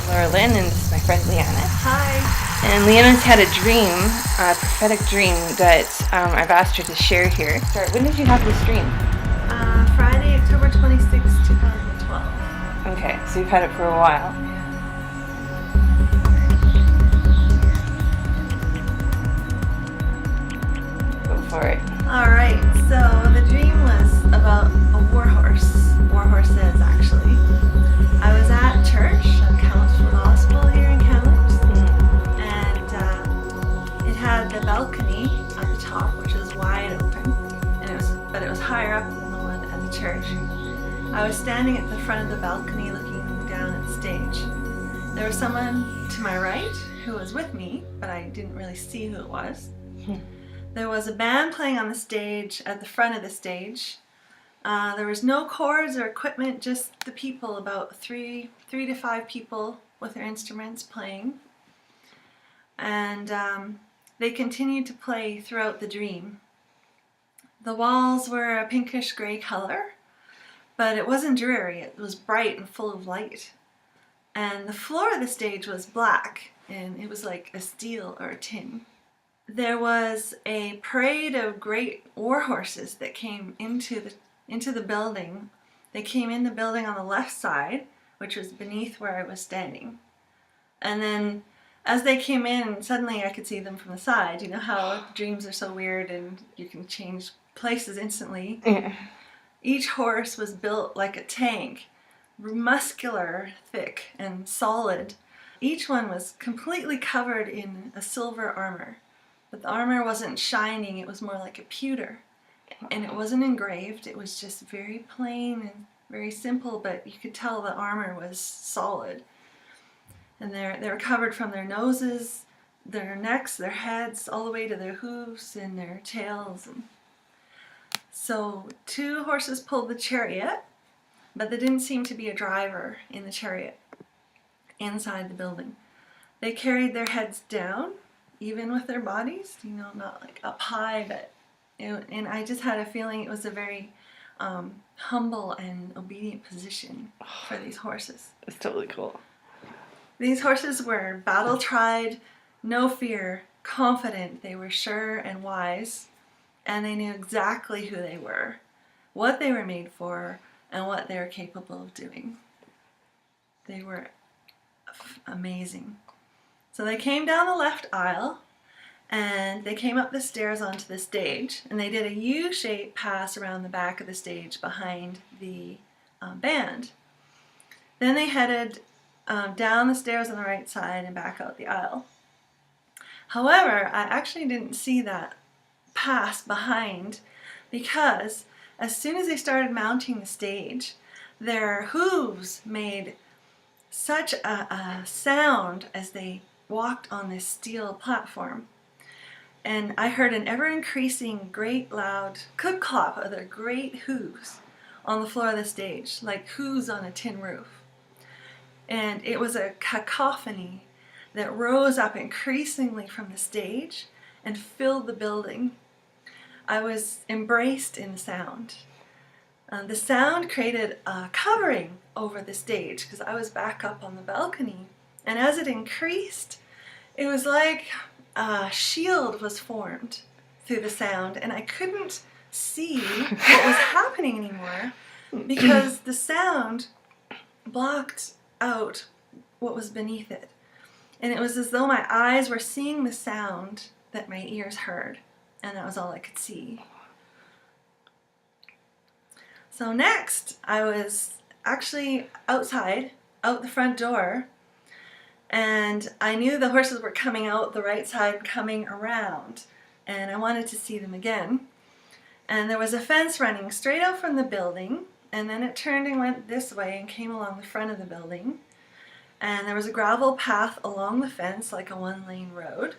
Lynn, and this is my friend Liana. Hi. And Liana's had a dream, a prophetic dream that I've asked her to share here. Sorry, when did you have this dream? Friday, October 26, 2012. Okay, so you've had it for a while. Go for it. Alright, so the dream was about a warhorse. Warhorses, actually. I was at church at Counselor Gospel here in Kamloops, and it had the balcony at the top, which was wide open, but it was higher up than the one at the church. I was standing at the front of the balcony looking down at the stage. There was someone to my right who was with me, but I didn't really see who it was. There was a band playing on the stage at the front of the stage. There was no chords or equipment, just the people, about three to five people with their instruments playing. And they continued to play throughout the dream. The walls were a pinkish gray color, but it wasn't dreary. It was bright and full of light. And the floor of the stage was black, and it was like a steel or a tin. There was a parade of great war horses that came into the building. They came in the building on the left side, which was beneath where I was standing. And then as they came in, suddenly I could see them from the side. You know how dreams are so weird and you can change places instantly? Yeah. Each horse was built like a tank, muscular, thick, and solid. Each one was completely covered in a silver armor. But the armor wasn't shining, it was more like a pewter. And it wasn't engraved, it was just very plain and very simple, but you could tell the armor was solid. And they were covered from their noses, their necks, their heads, all the way to their hooves and their tails. So 2 horses pulled the chariot, but there didn't seem to be a driver in the chariot inside the building. They carried their heads down, even with their bodies, you know, not like up high, but and I just had a feeling it was a very humble and obedient position for these horses. It's totally cool. These horses were battle-tried, no fear, confident. They were sure and wise, and they knew exactly who they were, what they were made for, and what they were capable of doing. They were amazing. So they came down the left aisle, and they came up the stairs onto the stage, and they did a U-shaped pass around the back of the stage behind the band. Then they headed down the stairs on the right side and back out the aisle. However, I actually didn't see that pass behind, because as soon as they started mounting the stage, their hooves made such a sound as they walked on this steel platform. And I heard an ever-increasing, great loud clip-clop of their great hooves on the floor of the stage, like hooves on a tin roof. And it was a cacophony that rose up increasingly from the stage and filled the building. I was embraced in the sound. The sound created a covering over the stage because I was back up on the balcony. And as it increased, it was like a shield was formed through the sound, and I couldn't see what was happening anymore because the sound blocked out what was beneath it. And it was as though my eyes were seeing the sound that my ears heard, and that was all I could see. So next, I was actually outside, out the front door, and I knew the horses were coming out the right side, coming around, and I wanted to see them again. And there was a fence running straight out from the building, and then it turned and went this way and came along the front of the building. And there was a gravel path along the fence, like a one-lane road.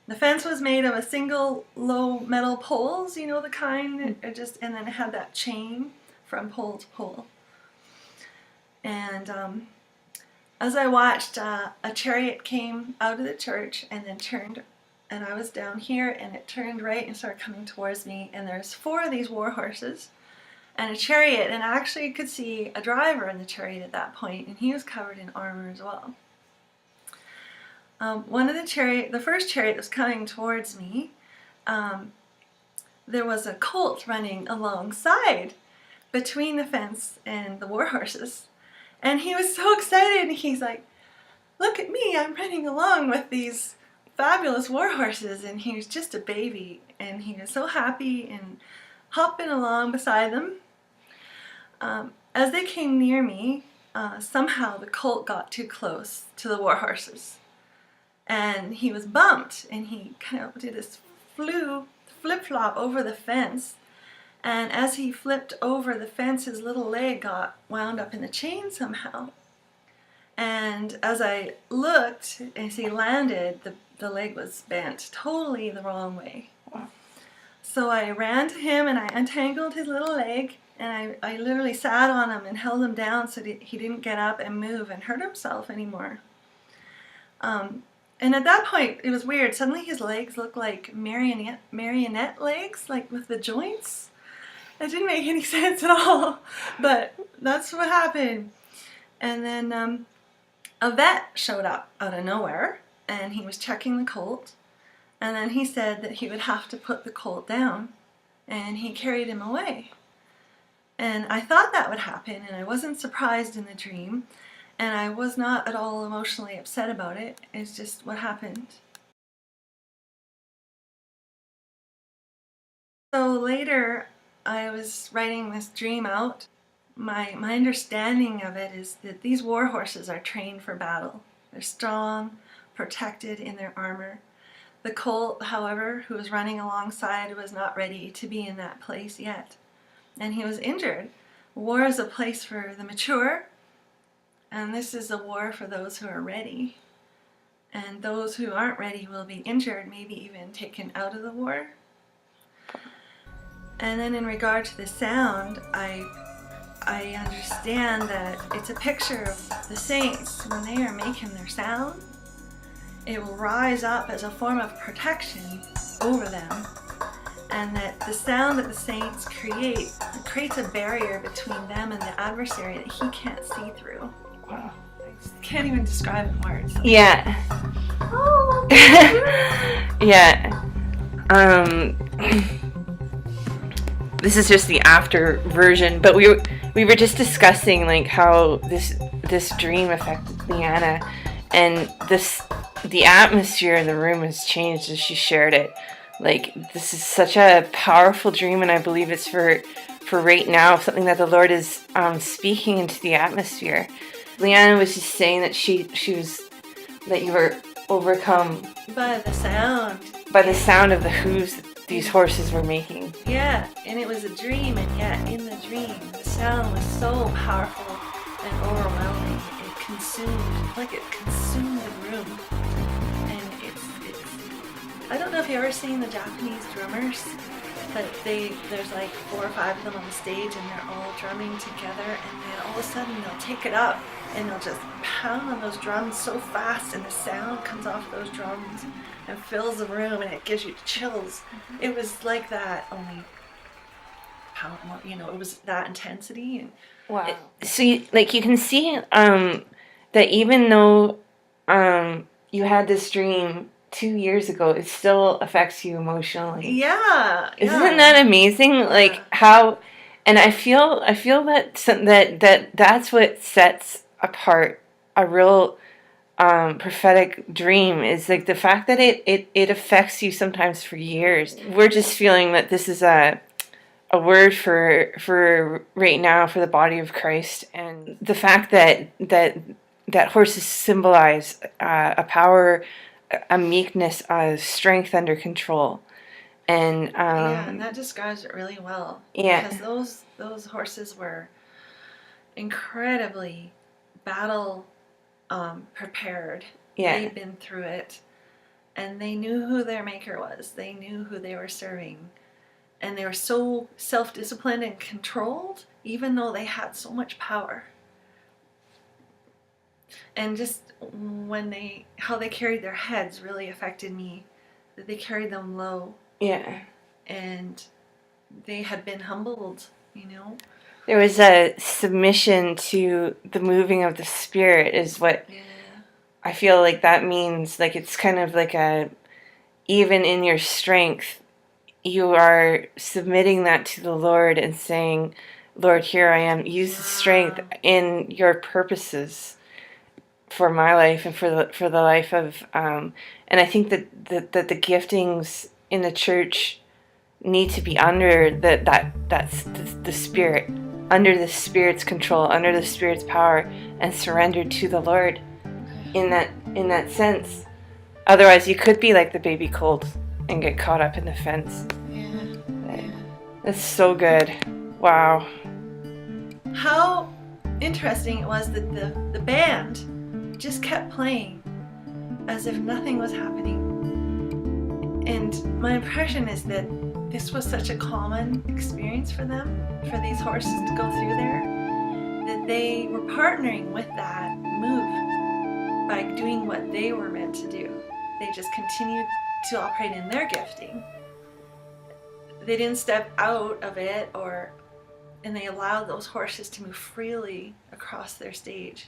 The fence was made of a single low metal poles, you know, the kind, and then it had that chain from pole to pole. And as I watched, a chariot came out of the church and then turned, and I was down here, and it turned right and started coming towards me, and there's 4 of these war horses and a chariot, and I actually could see a driver in the chariot at that point, and he was covered in armor as well. The first chariot was coming towards me. There was a colt running alongside between the fence and the war horses. And he was so excited. He's like, look at me, I'm running along with these fabulous war horses. And he was just a baby. And he was so happy and hopping along beside them. As they came near me, somehow the colt got too close to the war horses. And he was bumped, and he kind of did this flip-flop over the fence. And as he flipped over the fence, his little leg got wound up in the chain somehow. And as I looked, as he landed, the leg was bent totally the wrong way. So I ran to him and I untangled his little leg, and I literally sat on him and held him down so that he didn't get up and move and hurt himself anymore. And at that point, it was weird. Suddenly his legs looked like marionette legs, like with the joints. It didn't make any sense at all, but that's what happened. And then a vet showed up out of nowhere, and he was checking the colt. And then he said that he would have to put the colt down, and he carried him away. And I thought that would happen, and I wasn't surprised in the dream, and I was not at all emotionally upset about it. It's just what happened. So later, I was writing this dream out. My understanding of it is that these war horses are trained for battle. They're strong, protected in their armor. The colt, however, who was running alongside, was not ready to be in that place yet. And he was injured. War is a place for the mature, and this is a war for those who are ready. And those who aren't ready will be injured, maybe even taken out of the war. And then in regard to the sound, I understand that it's a picture of the saints when they are making their sound. It will rise up as a form of protection over them, and that the sound that the saints creates a barrier between them and the adversary that he can't see through. Wow. I can't even describe it in words. Yeah. Oh. Yeah. This is just the after version, but we were just discussing like how this dream affected Liana, and the atmosphere in the room has changed as she shared it. Like, this is such a powerful dream, and I believe it's for right now, something that the Lord is speaking into the atmosphere. Liana was just saying that that you were overcome by the sound of the hooves that these horses were making. Yeah, and it was a dream, and yet in the dream, the sound was so powerful and overwhelming. It consumed the room. And it's I don't know if you've ever seen the Japanese drummers, but there's like 4 or 5 of them on the stage, and they're all drumming together, and then all of a sudden they'll take it up and they'll just pound on those drums so fast, and the sound comes off those drums and fills the room, and it gives you chills. Mm-hmm. It was like that, only it was that intensity. And wow. So you can see that even though you had this dream 2 years ago, it still affects you emotionally. Yeah. Isn't that amazing? Yeah. Like how, and I feel that's what sets apart a real prophetic dream, is like the fact that it affects you sometimes for years. We're just feeling that this is a word for right now for the body of Christ, and the fact that horses symbolize a power, a meekness, a strength under control, and and that describes it really well. Yeah, because those horses were incredibly battle prepared. Yeah, they'd been through it, and they knew who their maker was. They knew who they were serving, and they were so self-disciplined and controlled, even though they had so much power. And just how they carried their heads really affected me. That they carried them low. Yeah. And they had been humbled, There was a submission to the moving of the Spirit is what I feel like that means like it's kind of like a, even in your strength, you are submitting that to the Lord and saying, Lord, here I am. Use the strength in your purposes for my life and for the life of. And I think that the giftings in the church need to be under that's the Spirit, under the Spirit's control, under the Spirit's power, and surrendered to the Lord. In that sense, otherwise you could be like the baby colt and get caught up in the fence. Yeah. That's so good. Wow. How interesting it was that the band just kept playing as if nothing was happening. And my impression is that this was such a common experience for them, for these horses to go through there, that they were partnering with that move by doing what they were meant to do. They just continued to operate in their gifting. They didn't step out of it, and they allowed those horses to move freely across their stage.